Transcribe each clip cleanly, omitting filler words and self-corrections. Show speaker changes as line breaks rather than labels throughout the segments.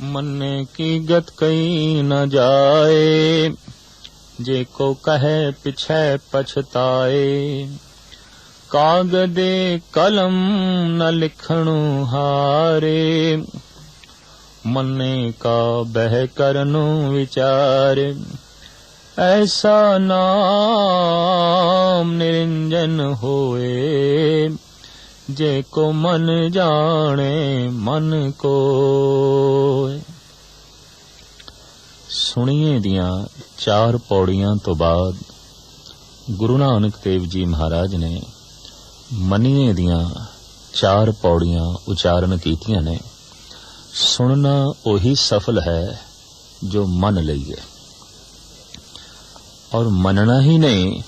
मन्ने की गत कहीं न जाए, जे को कहे पिछे पछताए। कागदे कलम न लिखणु हारे, मन्ने का बह करनु विचार। ऐसा नाम निरंजन होए, जे को मन जाने मन को। सुनिए दियां 4 पौड़ियां तो बाद गुरु नानक देव जी महाराज ने मनीए दियां 4 पौड़ियां उचारण कीतियां ने। सुनना ओही सफल है जो मन लईए, और मनना ही नहीं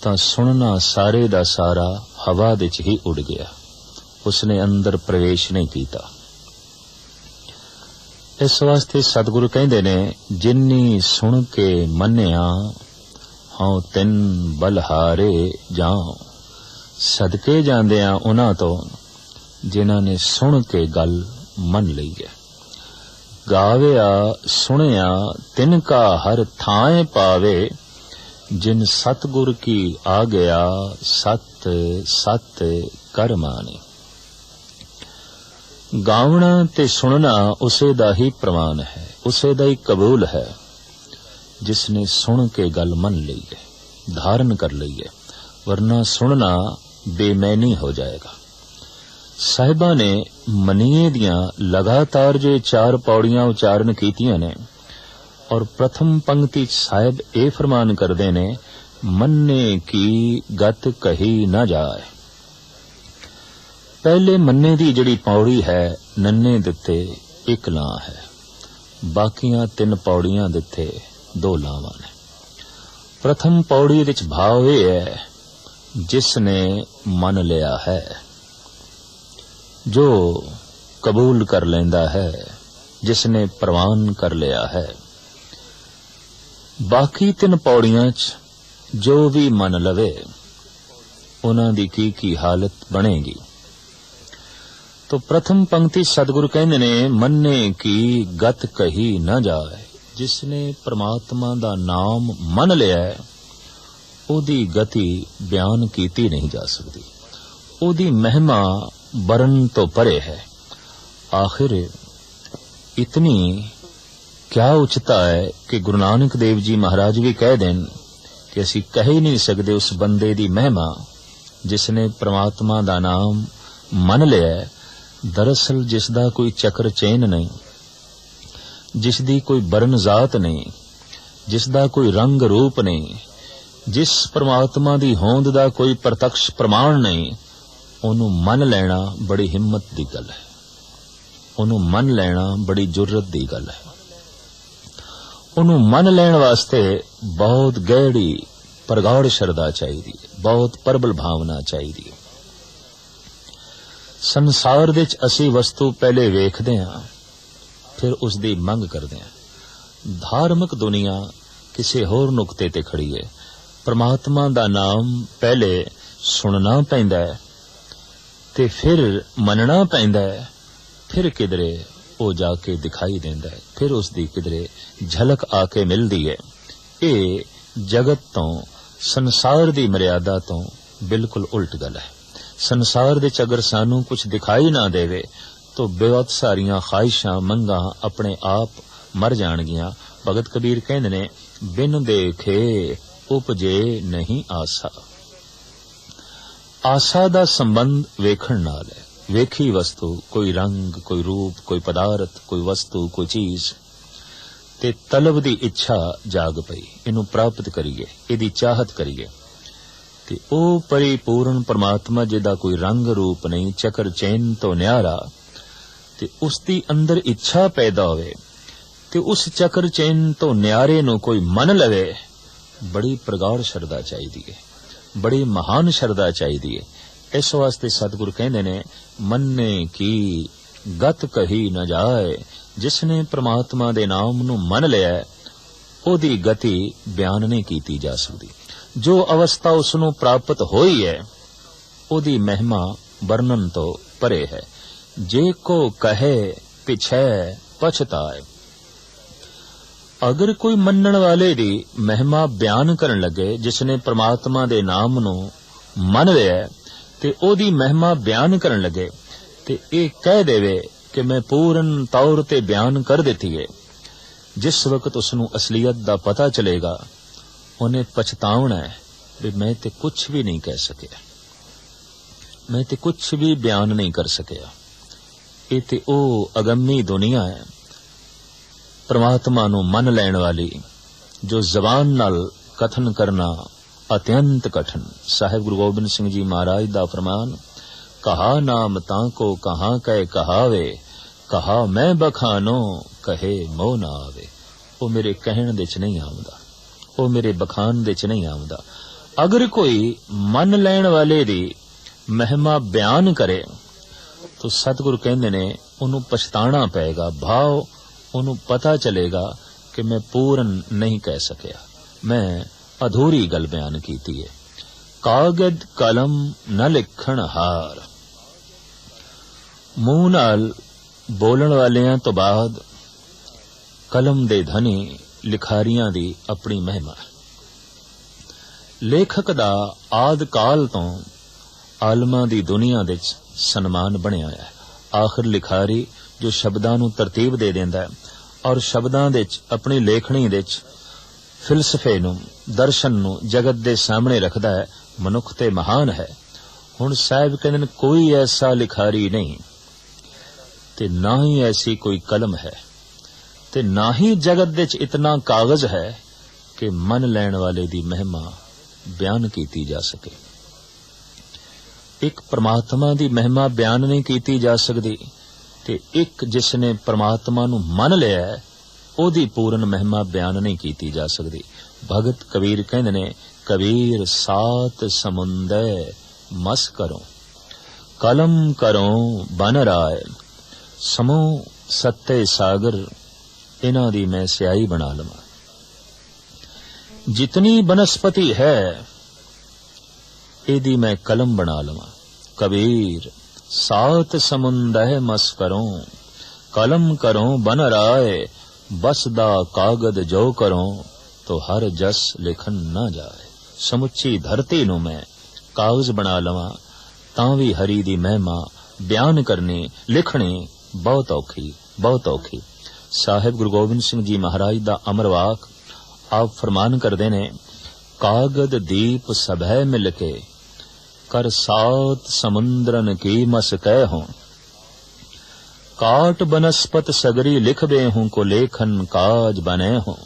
तां सुनना सारे दा सारा हवा दे च ही उड़ गया, उसने अंदर प्रवेश नहीं कीता। इस वास्ते सतगुरु कहंदे ने, जिन्नी सुन के मन्निया हां तिन बलहारे जाओ। सदके जांदियां उन्हां तो जिन्हां ने सुन के गल मन लई है। गाविया सुनिया तिनका हर थाए पावे, जिन सतगुर की आ गया सत सत कर माने। गावना ते सुनना उसे दा ही प्रमाण है, उसे दा ही कबूल है जिसने सुन के गल मन ली है, धारण कर ली है, वरना सुनना बेमैनी हो जाएगा। साहिबा ने मनीए दियां लगातार जो 4 पौड़ियां उचारण कीतियां ने, और प्रथम पंक्ति साहिब ए फरमान करदे ने, मन्ने की गत कही न जाए। पहले मन्ने दी जड़ी पौड़ी है, नन्ने दिते 1 ਲਾਂ है, बाकियां 3 पौड़ियां दिते 2 ਲਾਵਾਂ ने। प्रथम पौड़ी विच भाव यह है, जिसने मन लिया है, जो कबूल कर लेंदा है, जिसने प्रवान कर लिया है। बाकी 3 पौड़ियां च जो भी मन लवे उन्हां दी की हालत बनेगी। तो प्रथम पंक्ति सतगुरु कहंदे ने, मन्ने की गत कही न जाए। जिसने परमात्मा दा नाम मन लिया है, ओदी गति बयान कीती नहीं जा सकती, ओदी महिमा बरन तो परे है। आखिर इतनी क्या उच्चता है कि गुरु नानक देव जी महाराज भी कह देन कि असी कह ही नहीं सकते उस बंदे दी महिमा जिसने परमात्मा दा नाम मन लिया है। दरअसल जिसदा कोई चक्र चेन नहीं, जिसदी कोई बरन जात नहीं, जिसदा कोई रंग रूप नहीं, जिस परमात्मा दी होंद दा कोई प्रत्यक्ष प्रमाण नहीं, ਉਹਨੂੰ मन लेना बड़ी हिम्मत दी गल है, ਉਹਨੂੰ मन लेना बड़ी जुर्रत दी गल है। ਉਹਨੂੰ मन लैण वास्ते बहुत गहरी प्रगाढ़ श्रद्धा चाहिए, बहुत प्रबल भावना चाहिए। संसार दे च असी वस्तु पहले वेखदे हां, फिर उसदी मंग करदे हां। धार्मिक दुनिया किसी होर नुकते ते खड़ी है। परमात्मा दा नाम पहले सुनना पैंदा है, ते फिर मनना पैंदा है, फिर किधरे वो जाके दिखाई देंदा है, फिर उसदी किधरे झलक आके मिलदी है। ये जगत तो संसार दी मर्यादा तो बिल्कुल उल्ट गल है। संसार दे च अगर सानू कुछ दिखाई ना देवे तो बहुत सारियां ख्वाहिशां मंगां अपने आप मर जाणगियां। भगत कबीर कहंदे ने, बिन देखे उपजे नहीं आसा। आसा दा संबंध वेखण नाल है। वेखी वस्तु, कोई रंग, कोई रूप, कोई पदार्थ, कोई वस्तु, कोई चीज, ते तलब दी इच्छा जाग पई, इनू प्राप्त करिए, इहदी चाहत करिए। ते ओ परिपूर्ण परमात्मा जिहदा कोई रंग रूप नहीं, चक्र चैन तो न्यारा, ते उसदी अंदर इच्छा पैदा होवे, ते उस चक्र चैन तो न्यारे नू कोई मन लवे, बड़ी प्रगाढ़ श्रद्धा चाहिए, बड़ी महान श्रद्धा चाहिए। इस वास्ते सतगुरु कहंदे ने, मन्ने की गत कही न जाए। जिसने परमात्मा दे नाम नू मन लिया, ओदी गति बयान नहीं कीती जा सकती। जो अवस्था उसनू प्राप्त होई है, ओदी महिमा वर्णन तो परे है। जे को कहे पिछे पछताए। अगर कोई मनण वाले दी महिमा बयान करन लगे, जिसने परमात्मा दे नाम नू मन लिया ते ओदी महिमा बयान करन लगे ते ये कह देवे कि मैं पूर्ण तौर ते बयान कर देती है, जिस वक्त उसनू असलियत दा पता चलेगा उन्हें पछतावना है भी मैं ते कुछ भी नहीं कह सकिया, मैं ते कुछ भी बयान नहीं कर सकिया। ये ते ओ अगम्मी दुनिया है परमात्मा नू मन लैण वाली, जो जबान नाल कथन करना अत्यंत कठिन। साहिब गुरु गोबिंद सिंह जी महाराज दा फरमान, कहा नाम ताको कहाँ कह कहावे, कहा मैं बखानो कहे मोह ना आवे। वो मेरे कहण दे च नहीं आउंदा, वो मेरे बखान दे च नहीं आउंदा। अगर कोई मन लैण वाले दी महिमा बयान करे तो सतगुरु कहंदे ने उन्होंने पछताना पेगा, भाव उन्होंने पता चलेगा कि मैं पूर्ण नहीं कह सकिया, मैं अधूरी गल बयान कीती है। कागद कलम न लिखण हार, मूंह नाल बोलण वालियां तो बाद कलम दे धनी लिखारियां दी अपनी महिमा। लेखक दा आद काल तो आलमा दी दुनिया दे सन्मान बनिया है। आखिर लिखारी जो शब्दां नू तरतीब दे देंदा है और शब्दां दे अपनी लेखनी दे फिलसफे नू दर्शन नू जगत दे सामने रखदा है, मनुख ते महान है। हुण साहिब कहंदे ने कोई ऐसा लिखारी नहीं ते ना ही ऐसी कोई कलम है ते ना ही जगत दे इतना कागज है कि मन लैण वाले दी महिमा बयान कीती जा सके। एक परमात्मा दी महिमा बयान नहीं कीती जा सकती ते एक जिसने परमात्मा नू मन लिया है ओदी पूर्ण महिमा बयान नहीं कीती जा सकती। भगत कबीर कहंदे ने, कबीर सात समुंदर मस करो, कलम करो बन राय, समूह सत्ते सागर इन्हां दी मैं स्याही बना लवां। जितनी बनस्पति है एदी मैं कलम बना लवां। कबीर सात समुंदर मस करो, कलम करो बन राय, बसदा कागद जो करो तो हर जस लिखन न जाए। समुची धरती नू मैं कागज बना लवां तां भी हरी दी महिमा बयान करनी लिखनी बहुत औखी, बहुत औखी। साहिब गुरु गोबिंद सिंह जी महाराज दा अमर वाक आप फरमान करदे ने, कागद दीप सभै मिलके कर सात समुद्रन की मस कह हों, काट बनस्पत सगरी लिख बे हूं को लेखन काज बने हों।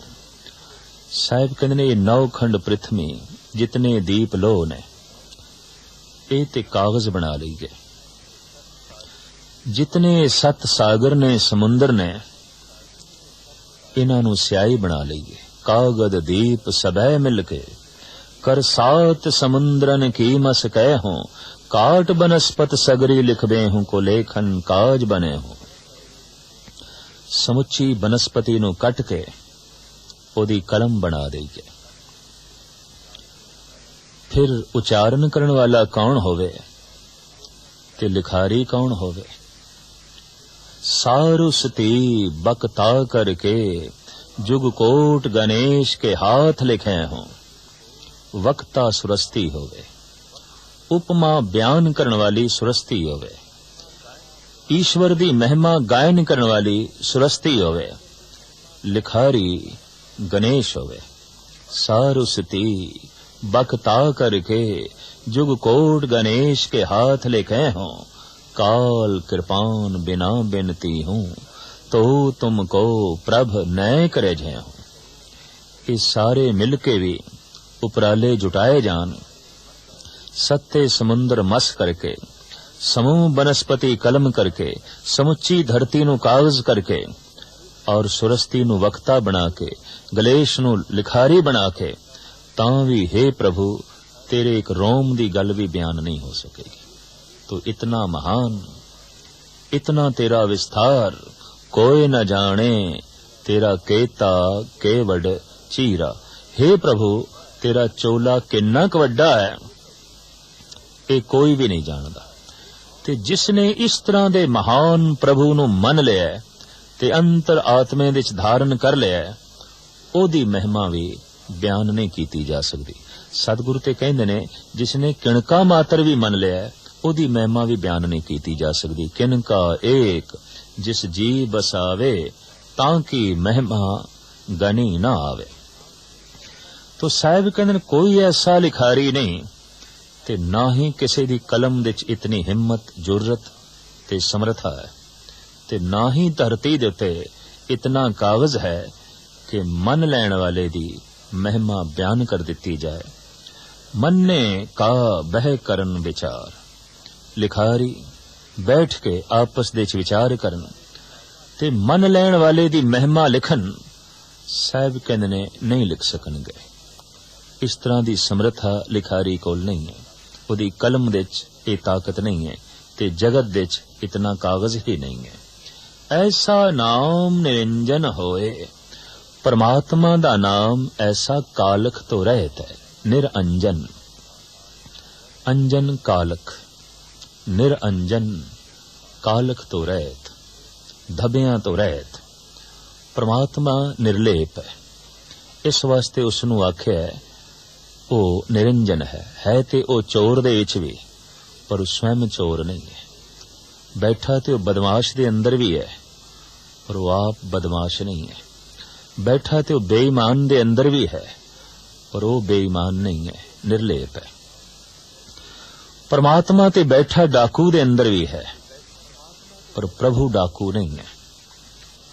साहिब कहंदे ने 9 खंड पृथ्वी जितने दीप लो ने ये ते कागज बना ली गए, जितने 7 सागर ने समुंदर ने इन्हां नू स्याही बना लईए। कागद दीप सबै मिलके कर 7 समुद्रन की मस कह हों, काट बनस्पत सगरी लिखबे हूं को लेखन काज बने हों। समुची बनस्पति नू कट के ओदी कलम बना दईए। फिर उच्चारण करन वाला कौन होवे ते लिखारी कौन होवे। सारुसती बकता करके जुग कोट गणेश के हाथ लिखे हों, वक्ता सुरस्ती होवे। उपमा बयान करन वाली सुरस्ती होवे, ईश्वर दी महिमा गायन करन वाली सुरस्ती होवे, लिखारी गणेश होवे। सारुसती बकता करके जुग कोट गणेश के हाथ लिखे हों, काल कृपान बिना बिनती हूं तो तुमको प्रभ नय करे जय हूं। ये सारे मिलके भी उपराले जुटाए जान, सत्ते समुद्र मस करके, समूह बनस्पति कलम करके, समुची धरती नू कागज करके और सुरस्ती नू वक्ता बना के, गलेश नू लिखारी बना के, तां भी हे प्रभु तेरे एक रोम दी गल भी बयान नहीं हो सकेगी। तो इतना महान, इतना तेरा विस्तार कोई न जाने, तेरा केता केवड चीरा। हे प्रभु तेरा चोला किन्ना क वड्डा है ये कोई भी नहीं जानदा। ते जिसने इस तरह दे महान प्रभु नू मन लिया ते अंतर आत्मे दे विच धारण कर लिया, ओदी महिमा भी बयान नहीं की जा सकती। सतगुरु ते कहंदे ने जिसने किणका मात्र भी मन लिया, ओदी महिमा भी बयान नहीं की जा सकती। किणका एक जिस जी बसावे, ताकि महिमा गनी ना आवे। तो साहिब कहंदे ने कोई ऐसा लिखारी नहीं ते ना ही किसी दी कलम दे इतनी हिम्मत जुर्रत ते समर्था है, ते ना ही धरती दे उत्ते इतना कागज है कि मन लैण वाले दी महिमा बयान कर दिती जाए। मन्ने का बह करन विचार, लिखारी बैठ के आपस दे विचार करन ते मन लैण वाले दी महिमा लिखन, साहिब कहंदे ने नहीं लिख सकणगे। इस तरह दी समर्था लिखारी कोल नहीं है, उहदी कलम दे ये ताकत नहीं है, ते जगत दे इतना कागज ही नहीं है। ऐसा नाम निरंजन होए, परमात्मा दा नाम ऐसा कालख तो रहत है। निरंजन, अंजन कालख, निरंजन कालख तो रहत, धबियां तो रहत। परमात्मा निर्लेप है, इस वास्ते उसनू आख्या है वो निरंजन है ते वो चोर दे विच भी, पर वो स्वयं चोर नहीं है। बैठा ते वो बदमाश दे अंदर भी है, पर वो आप बदमाश नहीं है। बैठा ते वो बेईमान दे अंदर भी है, पर वो बेईमान नहीं है, निर्लेप है। परमात्मा ते बैठा डाकू दे अंदर भी है, पर प्रभु डाकू नहीं है,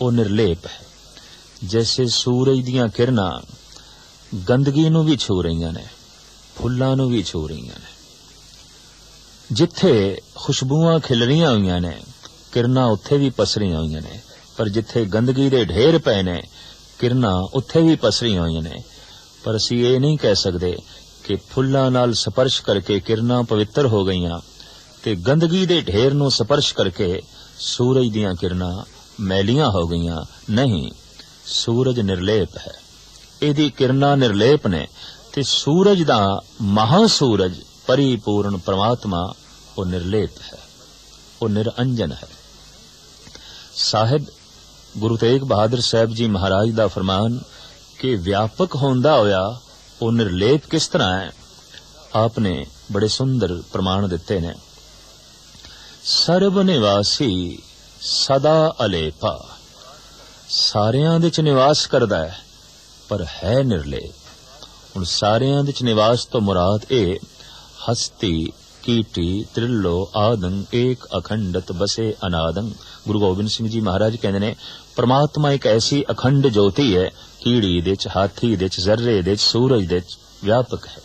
वो निर्लेप है। जैसे सूरज दियां किरणां गंदगी नूं भी छू रहीआं ने, फुल्लां नूं भी छू रहीआं ने। जिथे खुशबूआं खिलरियां होईआं ने, किरणां उत्थे भी पसरियां होईआं ने, पर जिथे गंदगी दे ढेर पए ने, किरणां उत्थे भी पसरियां होईआं ने। पर असीं ये नहीं कह सकते कि फुल्लां नाल स्पर्श करके किरणां पवित्र हो गईआं ते गंदगी दे ढेर नूं स्पर्श करके सूरज दियां किरणां मैलियां हो गईआं। नहीं, सूरज निर्लेप है, इहदी किरणां निर्लेप ने, ते सूरज दा महासूरज परिपूर्ण परमात्मा वो निर्लेप है, वो निरंजन है। साहिब गुरु तेग बहादुर साहब जी महाराज दा फरमान कि व्यापक होंदा होया वो निर्लेप किस तरह है, आपने बड़े सुंदर प्रमाण दिते ने। सर्व निवासी सदा अलेपा, सारियां दे च निवास करदा है पर है निर्लेप। हुण सारियां दे च निवास तो मुराद ए हस्ती कीटी त्रिलो आदंग एक अखंडत बसे अनादंग। गुरु गोबिंद सिंह जी महाराज कहंदे ने परमात्मा एक ऐसी अखंड ज्योति है, कीड़ी दे च, हाथी दे च, जर्रे दे च, सूरज दे च व्यापक है।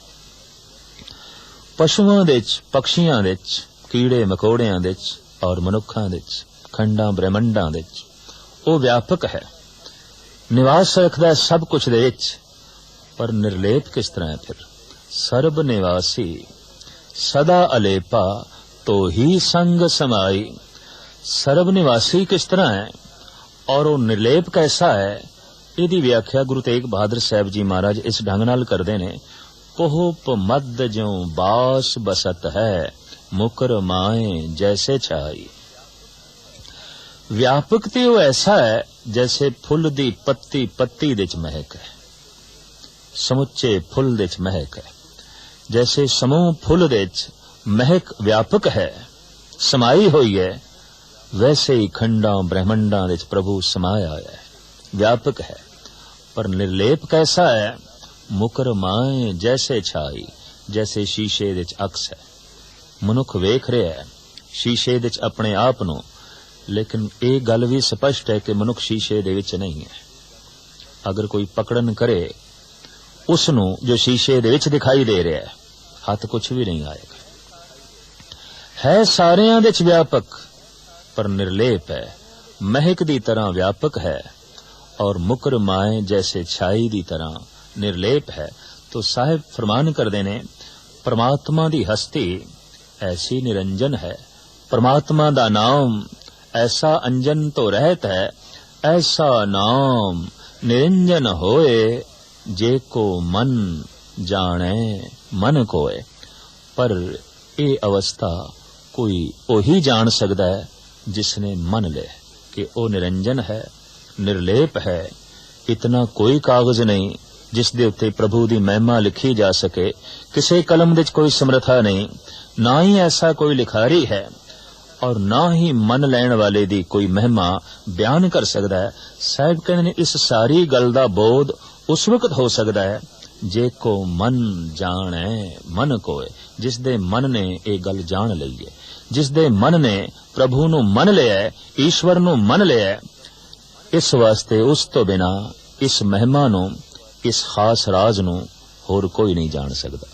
पशुआं दे च, पक्षियां दे च, कीड़े मकोड़ियां दे च और मनुखां दे च, खंडां ब्रह्मंडां दे च वो व्यापक है, निवास रखदा है सब कुछ दे विच। पर निर्लेप किस तरह है फिर? सर्व निवासी सदा अलेपा तो ही संग समाई। सर्व निवासी किस तरह है और वो निर्लेप कैसा है, इहदी व्याख्या गुरु तेग बहादुर साहब जी महाराज इस ढंग नाल करदे ने। पोहप मद ज्यों बास बसत है, मुकर माए जैसे छाई। व्यापक ते वो ऐसा है जैसे फुल दी पत्ती पत्ती दे च महक है, समुचे फुल दे च महक है। जैसे समूह फुल दे च महक व्यापक है, समाई हुई है, वैसे ही खंडां ब्रह्मंडां दे च प्रभु समाया है, व्यापक है। पर निर्लेप कैसा है? मुकर माए जैसे छाई, जैसे शीशे दे च अक्स है। मनुख वेख रहा है शीशे दे च अपने आप नूं, लेकिन ये गल भी स्पष्ट है कि मनुख शीशे दे विच नहीं है। अगर कोई पकड़न करे उसनूं जो शीशे दे विच दिखाई दे रहा है, हाथ कुछ भी नहीं आएगा। है सारियां दे च व्यापक पर निर्लेप है, महक दी तरह व्यापक है और मुकर माए जैसे छाई दी तरह निर्लेप है। तो साहिब फरमान करदे ने परमात्मा दी हस्ती ऐसी निरंजन है, परमात्मा दा नाम ऐसा अंजन तो रहत है, ऐसा नाम निरंजन होए जे को मन जाने मन कोय। पर ये अवस्था कोई ओही जान सकदा है जिसने मन ले, कि वो निरंजन है, निर्लेप है। इतना कोई कागज नहीं जिस दे उत्ते प्रभु दी महिमा लिखी जा सके। किसी कलम दे कोई समर्था नहीं, ना ही ऐसा कोई लिखारी है और ना ही मन लैण वाले दी कोई महिमा बयान कर सकता है। साहिब कहते ने इस सारी गल दा बोध उस वक्त हो सकता है जे को मन जाने मन कोए, जिस दे मन ने ये गल जान लई है, जिस दे मन ने प्रभु नू मन लिया, ईश्वर नू मन लिया। इस वास्ते उस तो बिना इस महिमा नू, इस खास राज नू होर कोई नहीं जान सकता।